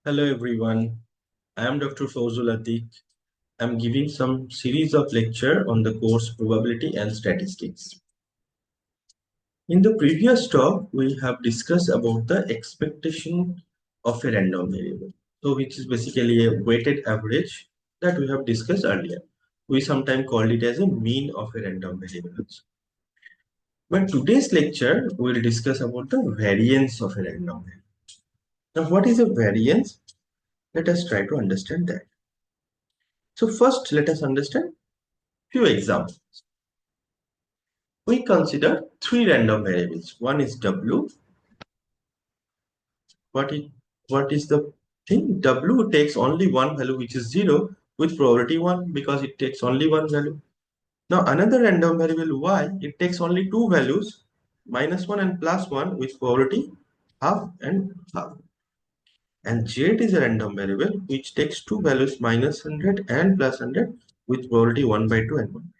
Hello everyone, I am Dr. Fawzul Atiq. I am giving some series of lecture on the course Probability and Statistics. In the previous talk, we have discussed about the expectation of a random variable. So which is basically a weighted average that we have discussed earlier. We sometimes called it as a mean of a random variable. But today's lecture, we will discuss about the variance of a random variable. Now what is a variance? Let us try to understand that. So first, let us understand few examples. We consider three random variables. One is W. What is the thing? W takes only one value, which is 0, with probability 1 because it takes only one value. Now another random variable Y, it takes only two values, -1 and +1, with probability half and half. And Z is a random variable which takes two values, -100 and +100, with probability 1/2 and 1.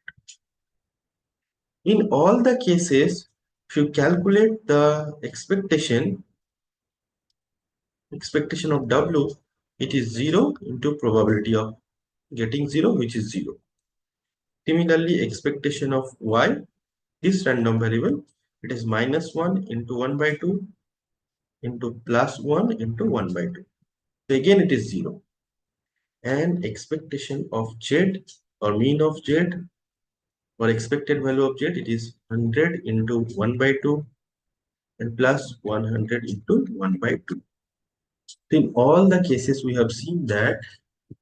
In all the cases, if you calculate the expectation of W, it is 0 into probability of getting 0, which is 0. Similarly, expectation of Y, this random variable, it is -1 into 1/2 into +1 into 1/2. So again, it is 0. And expectation of Z, or mean of Z, or expected value of Z, it is 100 into 1/2 and plus 100 into 1/2. In all the cases, we have seen that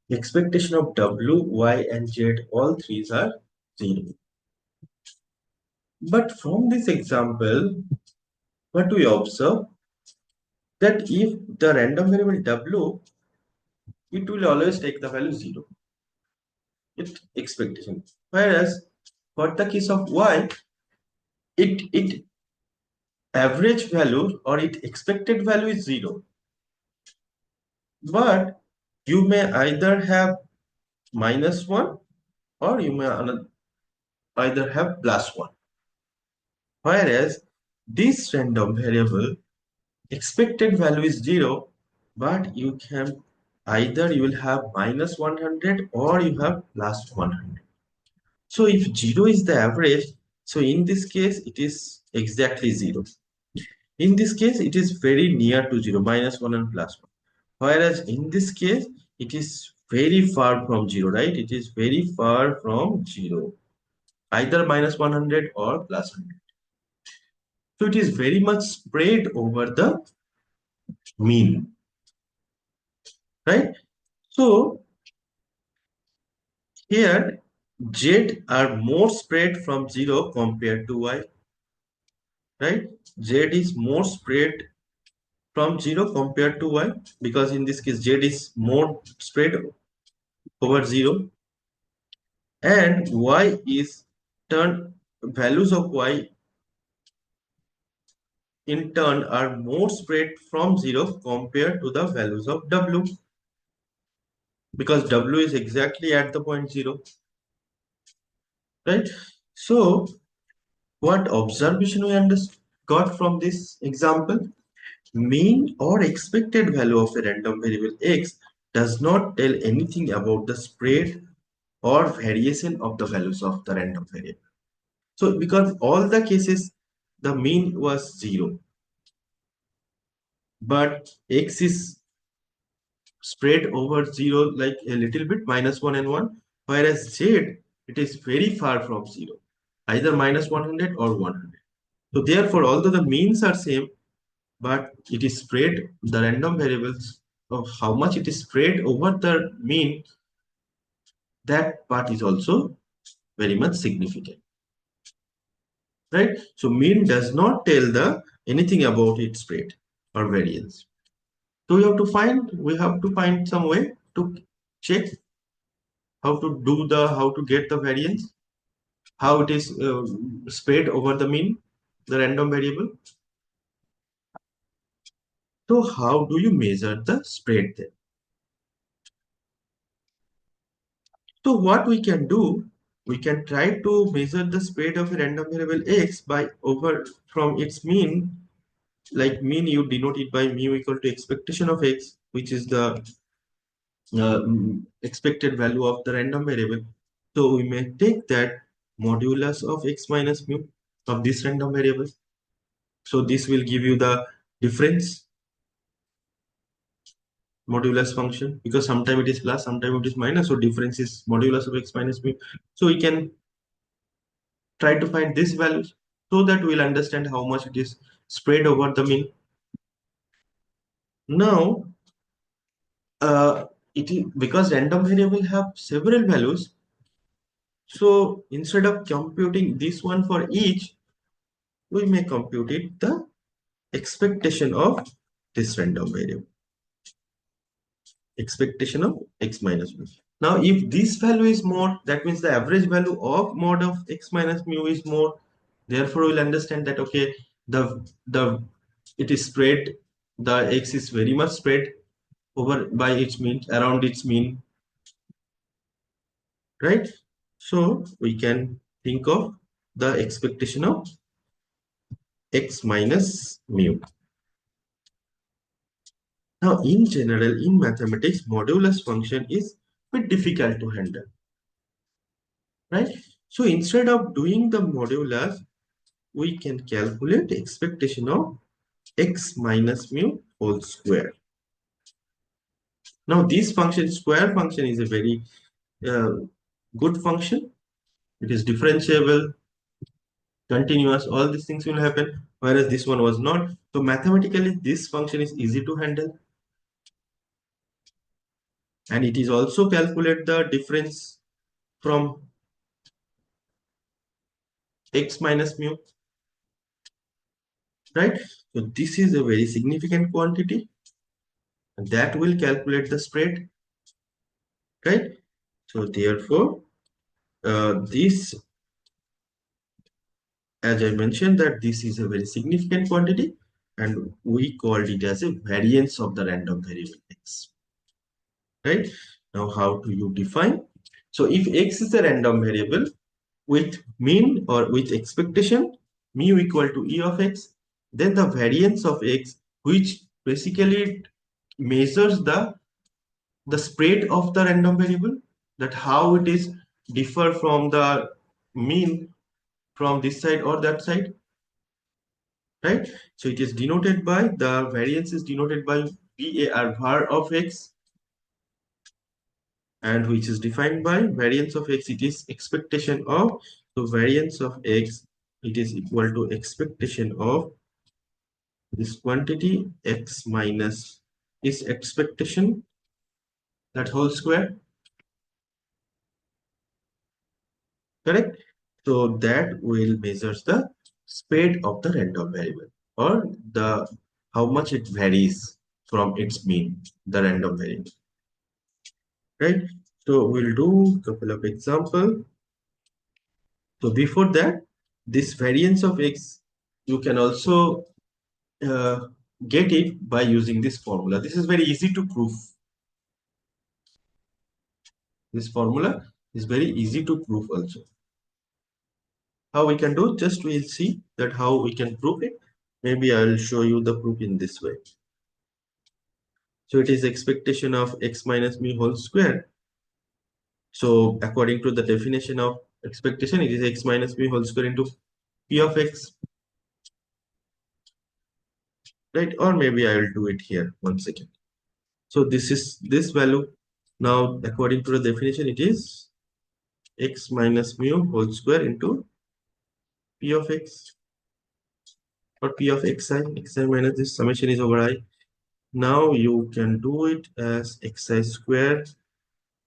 expectation of W, Y, and Z, all three are 0. But from this example, what we observe, that if the random variable W, it will always take the value 0. Its expectation. Whereas for the case of Y, it average value or its expected value is 0. But you may either have -1 or you may either have +1. Whereas this random variable expected value is 0, but you can either you will have -100 or you have +100. So if 0 is the average, so in this case it is exactly 0. In this case it is very near to 0, -1 and +1. Whereas in this case it is very far from 0, right? It is very far from 0, either -100 or +100. So it is very much spread over the mean, right? So here Z are more spread from 0 compared to Y, right? Z is more spread from 0 compared to Y, because in this case Z is more spread over 0, and Y is values of Y in turn are more spread from 0 compared to the values of W, because W is exactly at the point 0, right? So what observation we got from this example? Mean or expected value of a random variable X does not tell anything about the spread or variation of the values of the random variable. So because all the cases the mean was 0, but X is spread over 0 like a little bit, -1 and 1, whereas Z, it is very far from 0, either -100 or 100. So therefore, although the means are same, but it is spread, the random variables of how much it is spread over the mean, that part is also very much significant, right? So mean does not tell the anything about its spread or variance. So we have to find some way to check how to get the variance, how it is spread over the mean, the random variable. So how do you measure the spread then? So what we can do, we can try to measure the spread of a random variable X by over from its mean like mean, you denote it by mu equal to expectation of x, which is the expected value of the random variable. So we may take that modulus of x minus mu of this random variable. So this will give you the difference modulus function, because sometimes it is plus, sometimes it is minus. So difference is modulus of x minus mu. So we can try to find this values so that we'll understand how much it is spread over the mean. Now, it is because random variable have several values. So instead of computing this one for each, we may compute it the expectation of this random variable, expectation of x minus mu. Now, if this value is more, that means the average value of mod of x minus mu is more. Therefore, we'll understand that okay, the it is spread, the x is very much spread over by its mean, around its mean, right? So we can think of the expectation of x minus mu. Now, in general, in mathematics, modulus function is a bit difficult to handle, right? So instead of doing the modulus, we can calculate expectation of x minus mu whole square. Now, this function, square function, is a very uh, good function. It is differentiable, continuous, all these things will happen, whereas this one was not. So mathematically, this function is easy to handle, and it is also calculate the difference from x minus mu, right? So this is a very significant quantity, and that will calculate the spread, right? So therefore, this, as I mentioned, that this is a very significant quantity, and we called it as a variance of the random variable x, right? Now, how do you define? So if x is a random variable with mean or with expectation mu equal to e of x, then the variance of x, which basically measures the spread of the random variable, that how it is differ from the mean from this side or that side, right? So it is denoted by, the variance is denoted by var of x, and which is defined by variance of x, it is expectation of, so variance of x, it is equal to expectation of this quantity x minus is expectation, that whole square, correct? So that will measures the spread of the random variable, or the how much it varies from its mean, the random variable, right? So we'll do a couple of example. So before that, this variance of x, you can also uh, get it by using this formula. This is very easy to prove. This formula is very easy to prove also. How we can do? Just we'll see that how we can prove it. Maybe I'll show you the proof in this way. So it is expectation of x minus mu whole square. So according to the definition of expectation, it is x minus mu whole square into p of x, right? Or maybe I will do it here. One second. So this is this value. Now, according to the definition, it is x minus mu whole square into p of x, or p of xi minus this summation is over I. Now you can do it as xi square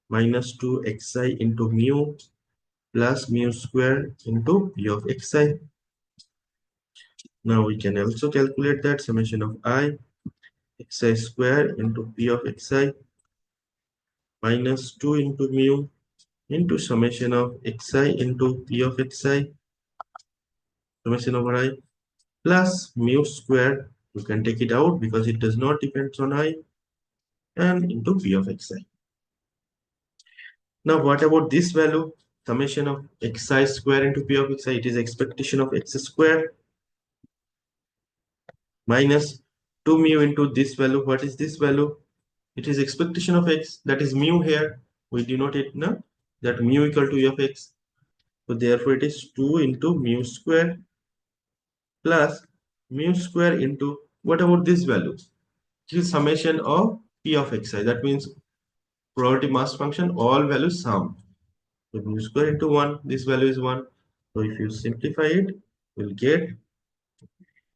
minus 2xi into mu plus mu square into p of xi. Now we can also calculate that summation of I xi square into p of xi minus 2 into mu into summation of xi into p of xi, summation over I, plus mu square, you can take it out because it does not depend on I, and into p of xi. Now what about this value? Summation of xi square into p of xi, it is expectation of x square minus 2 mu into this value. What is this value? It is expectation of x, that is mu here. We denote it now, that mu equal to f x. So therefore it is 2 into mu square plus mu square into, what about this value? This is summation of p of xi. That means probability mass function, all values sum. So mu square into 1, this value is 1. So if you simplify it, you'll get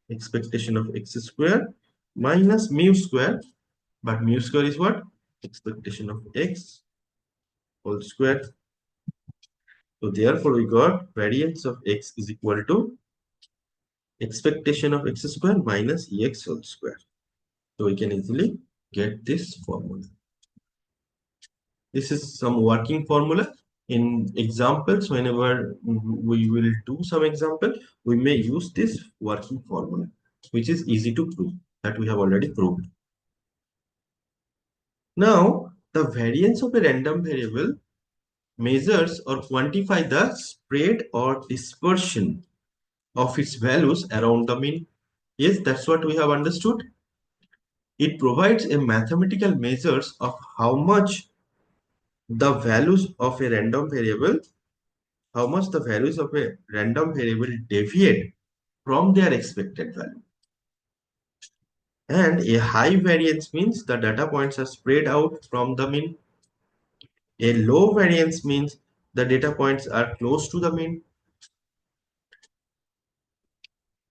expectation of x square minus mu square. But mu square is what? Expectation of x whole square. So therefore we got variance of x is equal to expectation of x square minus ex whole square. So we can easily get this formula. This is some working formula. In examples, whenever we will do some example, we may use this working formula, which is easy to prove, that we have already proved. Now, the variance of a random variable measures or quantify the spread or dispersion of its values around the mean. Yes, that's what we have understood. It provides a mathematical measures of how much the values of a random variable, how much the values of a random variable deviate from their expected value. And a high variance means the data points are spread out from the mean. A low variance means the data points are close to the mean.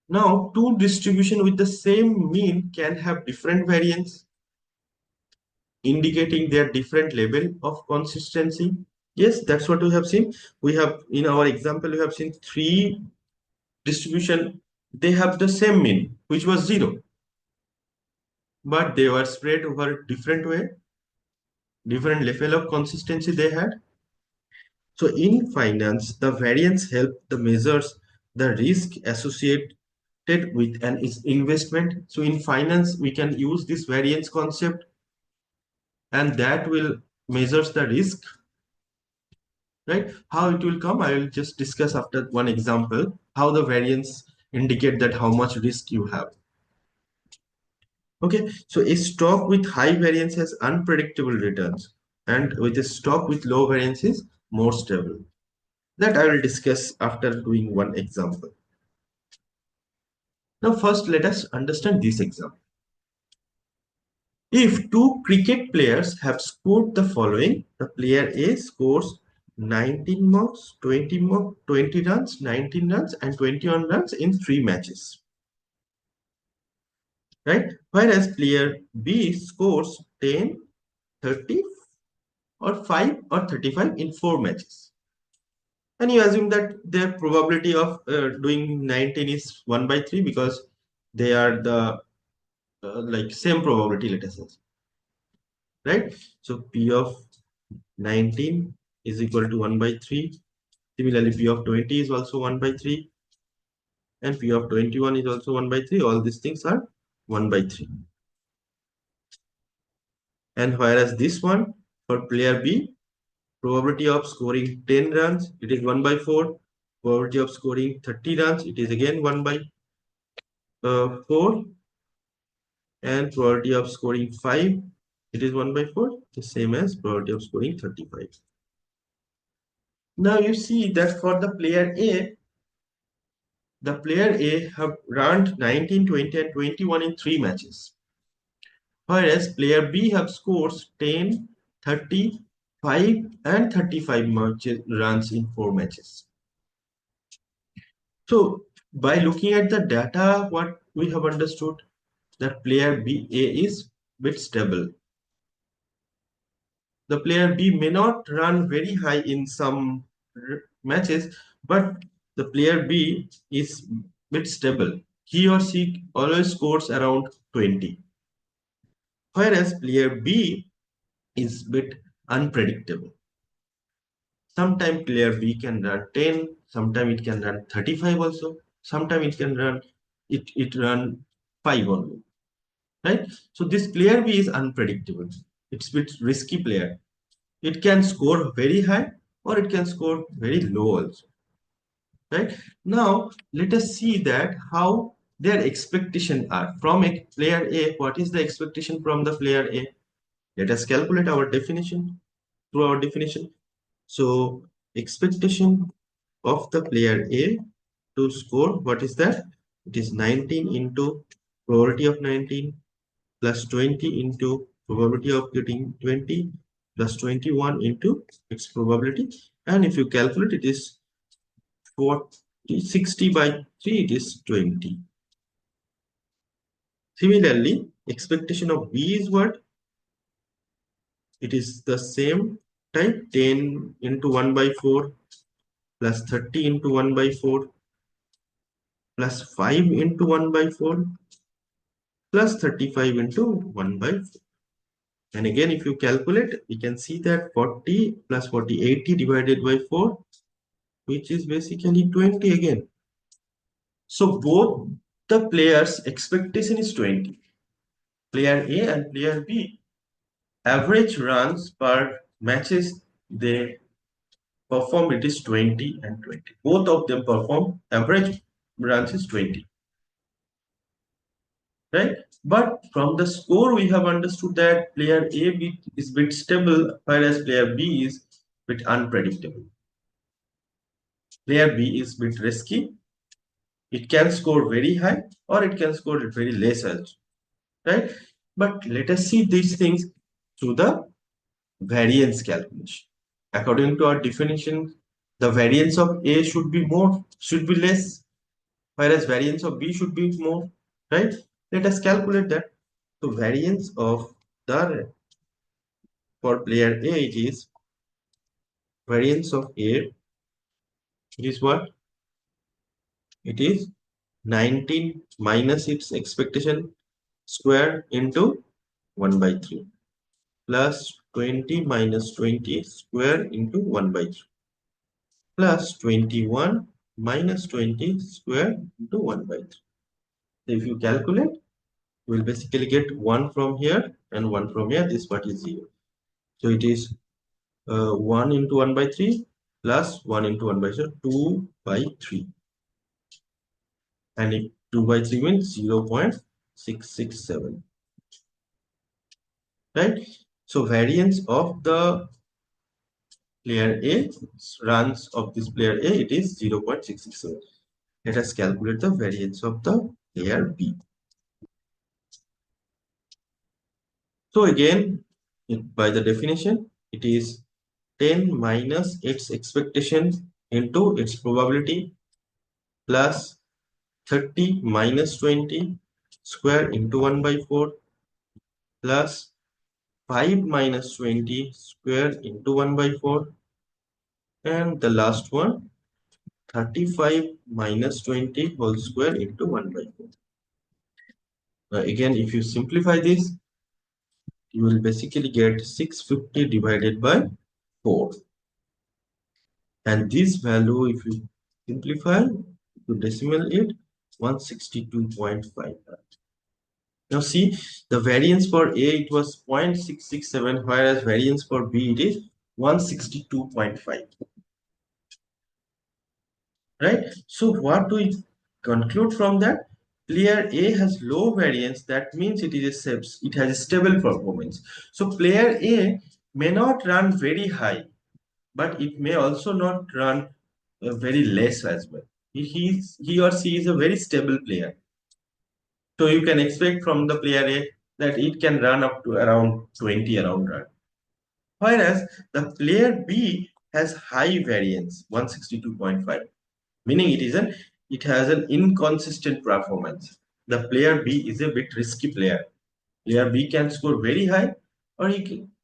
Now, two distribution with the same mean can have different variance, indicating their different level of consistency. Yes, that's what we have seen. We have, in our example, we have seen three distribution. They have the same mean, which was 0, but they were spread over different way, different level of consistency they had. So in finance, the variance help the measures the risk associated with an investment. So in finance, we can use this variance concept, and that will measures the risk, right? How it will come, I will just discuss after one example, how the variance indicate that how much risk you have. Okay, so a stock with high variance has unpredictable returns, and with a stock with low variance is more stable. That I will discuss after doing one example. Now first let us understand this example. If two cricket players have scored the following, the player A scores 19 marks, 20 marks, 20 runs, 19 runs, and 21 runs in 3 matches, right? Whereas player B scores 10, 30, or 5 or 35 in 4 matches. And you assume that their probability of doing 19 is 1 by 3 because they are the like same probability, let us say, right? So P of 19 is equal to 1 by 3. Similarly, P of 20 is also 1 by 3. And P of 21 is also 1 by 3. All these things are 1 by 3. And whereas this one, for player B, probability of scoring 10 runs, it is 1 by 4. Probability of scoring 30 runs, it is again 1 by 4. And probability of scoring 5, it is 1 by 4. The same as probability of scoring 35. Now you see that for the player A have run 19, 20, and 21 in 3 matches. Whereas player B have scores 10, 30, 5, and 35 runs in 4 matches. So by looking at the data, what we have understood, that player B A is bit stable. The player B may not run very high in some matches, but the player B is bit stable. He or she always scores around 20. Whereas player B is bit unpredictable. Sometimes player B can run 10, sometimes it can run 35 also, sometimes it can run it run 5 only. Right? So this player B is unpredictable. It's a bit risky player. It can score very high or it can score very low also. Right? Now let us see that how their expectation are from a player A. What is the expectation from the player A? Let us calculate our definition through our definition. So expectation of the player A to score, what is that? It is 19 into probability of 19 plus 20 into probability of getting 20 plus 21 into its probability. And if you calculate, it is 40, 60 by 3, it is 20. Similarly, expectation of B is what? It is the same type, 10 into 1 by 4 plus 30 into 1 by 4 plus 5 into 1 by 4 plus 35 into 1 by 4. And again, if you calculate, we can see that 40 plus 40, 80 divided by 4, which is basically 20 again. So both the players' expectation is 20. Player A and player B, average runs per matches they perform, it is 20 and 20. Both of them perform average runs is 20. Right? But from the score, we have understood that player A is bit stable, whereas player B is bit unpredictable. Player B is bit risky. It can score very high or it can score very less also, right? But let us see these things through the variance calculation. According to our definition, the variance of A should be more, should be less, whereas variance of B should be more, right? Let us calculate that. So variance of the for player A, it is variance of A, it is what? It is 19 minus its expectation square into 1 by 3 plus 20 minus 20 square into 1 by 3 plus 21 minus 20 square into 1 by 3. So if you calculate, you will basically get 1 from here and 1 from here. This part is 0. So it is 1 into 1 by 3 plus 1 into 1 by 3, 2 by 3. And if 2 by 3 means 0 0.667. Right? So variance of the player A, runs of this player A, it is 0 0.667. Let us calculate the variance of the player B. So again, by the definition, it is 10 minus its expectation into its probability plus 30 minus 20 square into 1 by 4 plus 5 minus 20 square into 1 by 4, and the last one 35 minus 20 whole square into 1 by 4. Again, if you simplify this, you will basically get 650 divided by 4. And this value, if you simplify to decimal it, 162.5. Now see, the variance for A, it was 0.667, whereas variance for B, it is 162.5. Right? So what do we conclude from that? Player A has low variance, that means it has a stable performance. So player A may not run very high, but it may also not run very less as well. He or she is a very stable player. So you can expect from the player A that it can run up to around 20 around run. Whereas the player B has high variance, 162.5, meaning it has an inconsistent performance. The player B is a bit risky player. Player B can score very high, or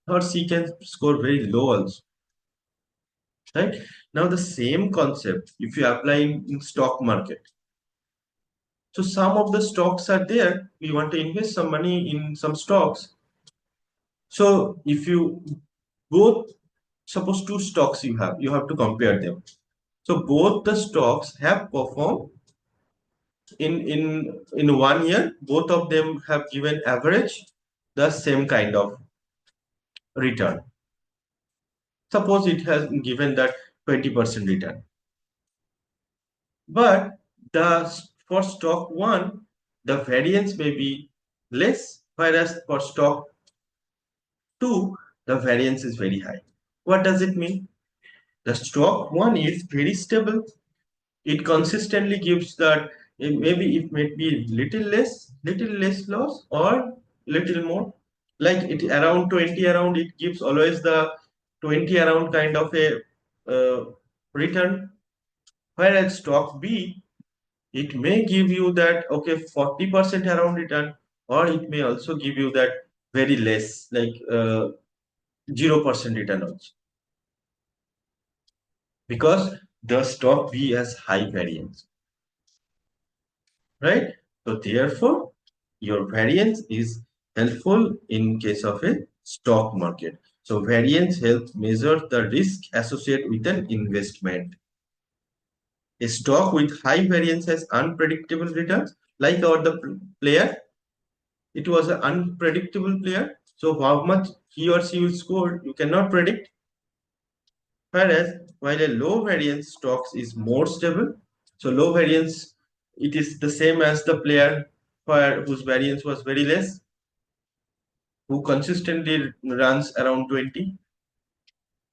or she can score very low also. Right? Now the same concept, if you apply in stock market. So some of the stocks are there. We want to invest some money in some stocks. So if you both, suppose two stocks you have to compare them. So both the stocks have performed in 1 year. Both of them have given average the same kind of return. Suppose it has given that 20% return. But for stock 1, the variance may be less, whereas for stock 2, the variance is very high. What does it mean? The stock 1 is very stable. It consistently gives that maybe it may be little less loss or little more. Like it around 20 around, it gives always the 20 around kind of a return. Whereas stock B, it may give you that okay 40% around return, or it may also give you that very less like 0% return also, because the stock B has high variance, right? So therefore your variance is helpful in case of a stock market. So variance helps measure the risk associated with an investment. A stock with high variance has unpredictable returns, like our the player. It was an unpredictable player. So how much he or she will score, you cannot predict. Whereas while a low variance stocks is more stable. So low variance, it is the same as the player whose variance was very less, who consistently runs around 20,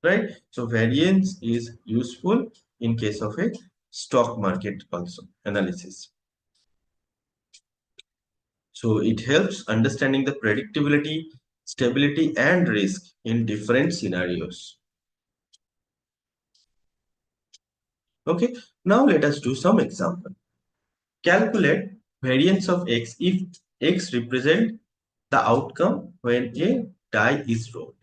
right? So variance is useful in case of a stock market also analysis. So it helps understanding the predictability, stability, and risk in different scenarios. Okay, now let us do some example. Calculate variance of x if x represent the outcome when a die is rolled.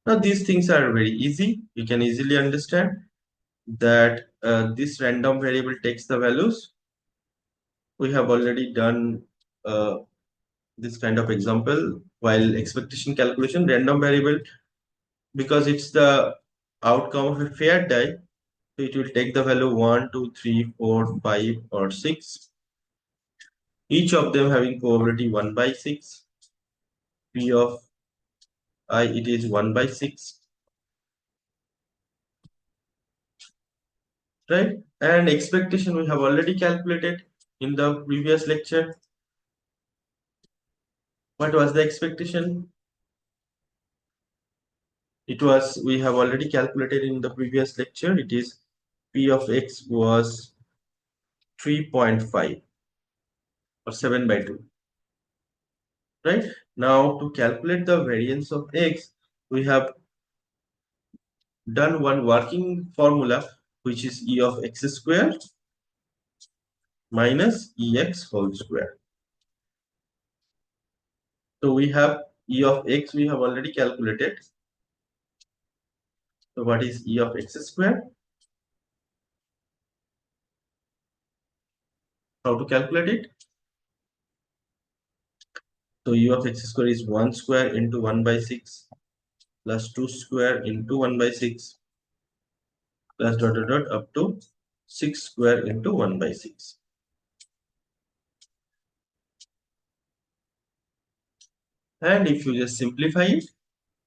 Now these things are very easy. You can easily understand that this random variable takes the values. We have already done this kind of example while expectation calculation. Random variable, because it's the outcome of a fair die, so it will take the value 1, 2, 3, 4, 5, or 6. Each of them having probability 1 by 6. P of I, it is 1 by 6. Right? And expectation we have already calculated in the previous lecture. What was the expectation? It was, we have already calculated in the previous lecture. It is P of X was 3.5 or 7 by 2. Right? Now to calculate the variance of X, we have done one working formula, which is E of X square minus EX whole square. So we have E of X, we have already calculated. So what is E of X square? How to calculate it? So U of X square is 1 square into 1 by 6 plus 2 square into 1 by 6 plus dot dot dot up to 6 square into 1 by 6. And if you just simplify it,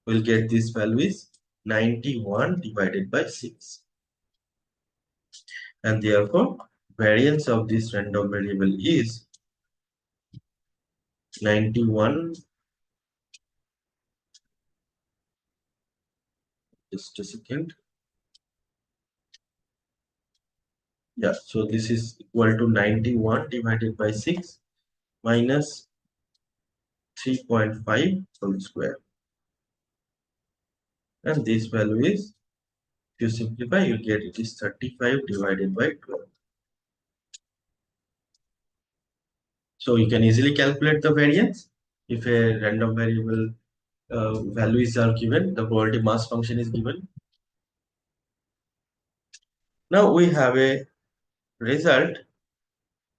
we'll get this value is 91 divided by 6. And therefore, variance of this random variable is 91. Just a second. Yeah, so this is equal to 91 divided by 6 minus 3.5 whole square. And this value is, if you simplify, you get it is 35 divided by 12. So you can easily calculate the variance. If a random variable values are given, the probability mass function is given. Now we have a result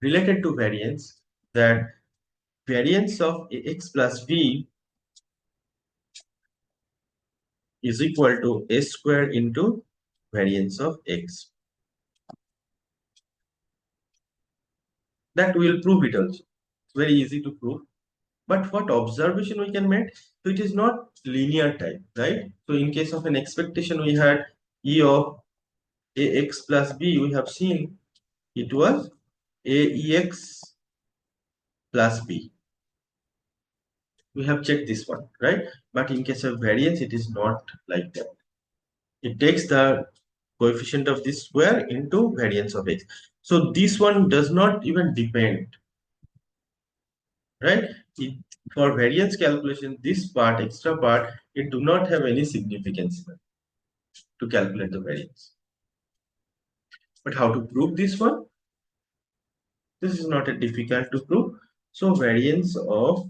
related to variance, that variance of Ax plus b is equal to a square into variance of x. That will prove it also. It's very easy to prove. But what observation we can make? So it is not linear type, right? So in case of an expectation, we had E of Ax plus b, we have seen it was AEX plus B. We have checked this one, right? But in case of variance, it is not like that. It takes the coefficient of this square into variance of x. So this one does not even depend, right? For variance calculation, this part, extra part, it do not have any significance to calculate the variance. But how to prove this one? This is not a difficult to prove. So variance of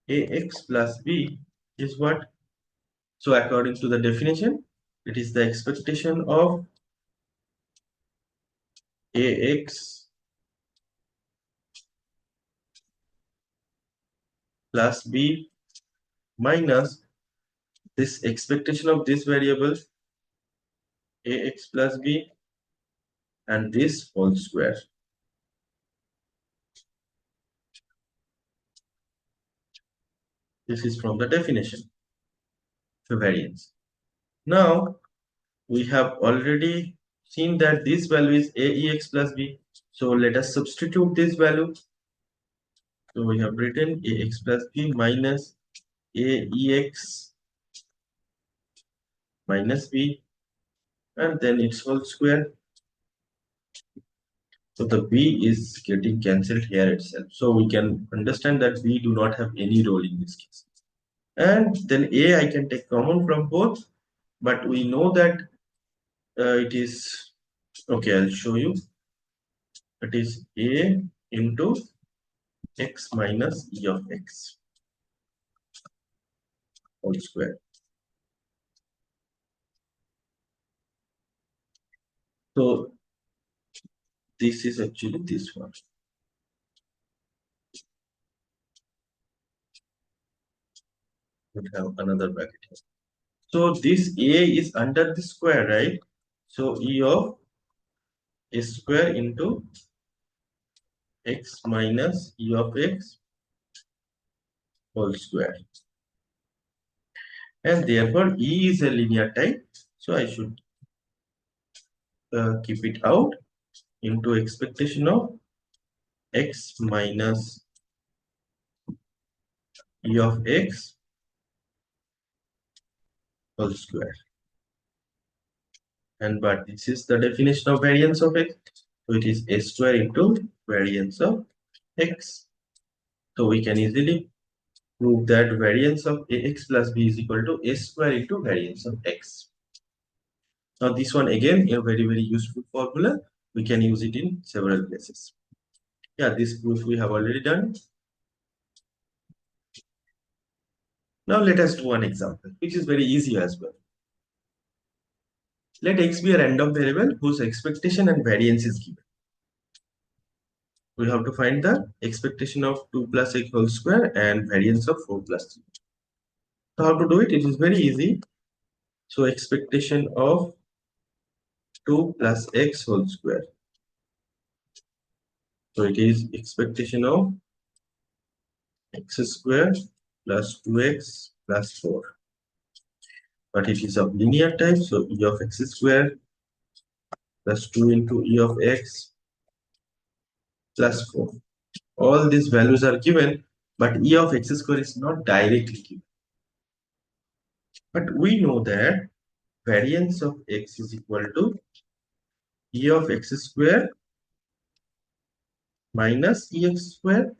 ax plus b is what? So according to the definition, it is the expectation of ax plus b minus this expectation of this variable ax plus b and this whole square. This is from the definition of variance. Now we have already seen that this value is aex plus b. So let us substitute this value. So we have written ax plus b minus aex minus b and then its whole square. So the b is getting cancelled here itself. So we can understand that b do not have any role in this case. And then a I can take common from both, but we know that it is, okay, I'll show you. It is a into x minus e of x whole square. So this is actually this one. We have another bracket here. So this a is under the square, right? So e of a square into x minus e of x whole square. And therefore e is a linear type. So I should keep it out into expectation of x minus e of x whole square. And but this is the definition of variance of x. So it is a square into variance of x. So we can easily prove that variance of ax plus b is equal to a square into variance of x. Now this one again a very useful formula. We can use it in several places. Yeah, this proof we have already done. Now let us do one example, which is very easy as well. Let x be a random variable whose expectation and variance is given. We have to find the expectation of 2 plus x whole square and variance of 4 plus 3. So how to do it? It is very easy. So expectation of 2 plus x whole square. So it is expectation of x square plus 2x plus 4. But it is of linear type, so e of x square plus 2 into e of x plus 4. All these values are given, but e of x square is not directly given. But we know that variance of x is equal to e of x square minus ex square.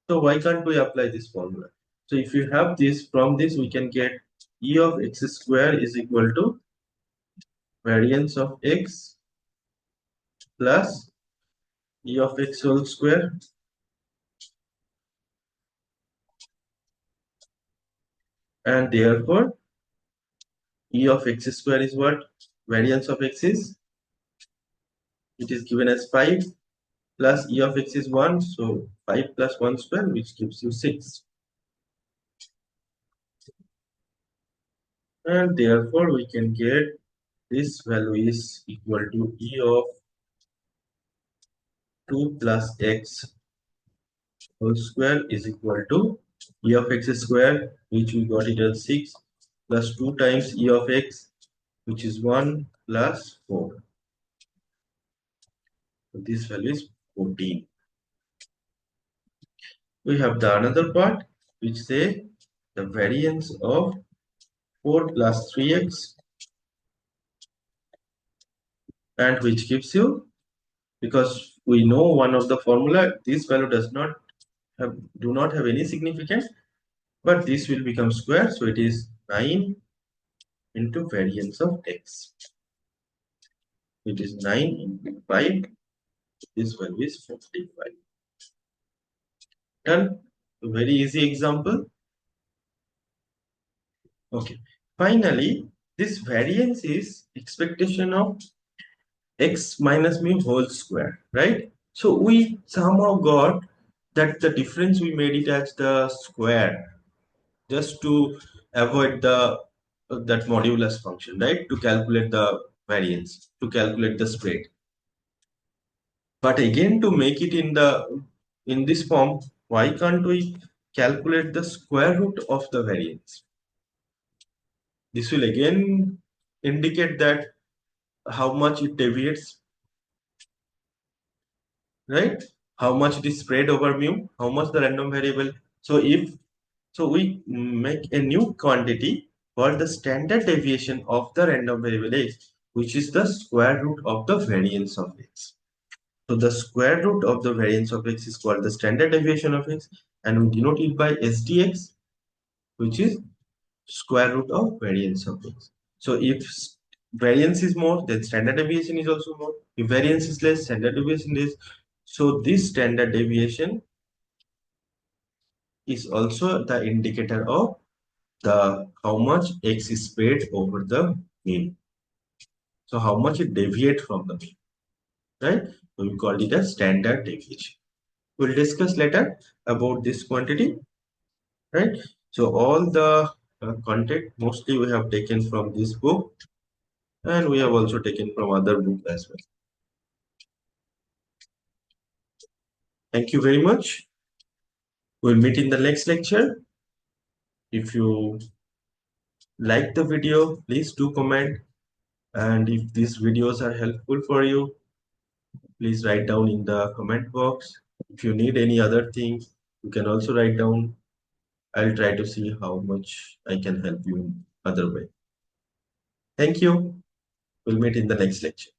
So why can't we apply this formula? So if you have this, from this we can get e of x square is equal to variance of x plus e of x whole square and therefore e of x square is what? Variance of x is, it is given as 5 plus e of x is 1, so 5 plus 1 square, which gives you 6. And therefore we can get this value is equal to e of 2 plus x whole square is equal to e of x square, which we got it as 6, plus 2 times e of x, which is 1, plus 4. So this value is 14. We have the another part which say the variance of 4 plus 3x, and which gives you, because we know one of the formula, this value does not do not have any significance, but this will become square, so it is 9 into variance of x. It is 9 into 5. This value is 45. Done. A very easy example. Okay. Finally, this variance is expectation of x minus mu whole square, right? So we somehow got that the difference we made it as the square just to avoid the that modulus function, right? To calculate the variance, to calculate the spread. But again, to make it in this form, why can't we calculate the square root of the variance? This will again indicate that how much it deviates, right? How much it is spread over mu, how much the random variable. So if so, we make a new quantity for the standard deviation of the random variable x, which is the square root of the variance of x. So the square root of the variance of x is called the standard deviation of x, and we denote it by SDX, which is square root of variance of x. So if variance is more, then standard deviation is also more. If variance is less, standard deviation is. So this standard deviation is also the indicator of the how much x is spread over the mean. So how much it deviate from the mean, right? So we call it a standard deviation. We'll discuss later about this quantity, right? So all the content mostly we have taken from this book, and we have also taken from other book as well. Thank you very much. We'll meet in the next lecture. If you like the video, please do comment, and if these videos are helpful for you, please write down in the comment box. If you need any other thing, you can also write down. I'll try to see how much I can help you in other way. Thank you. We'll meet in the next lecture.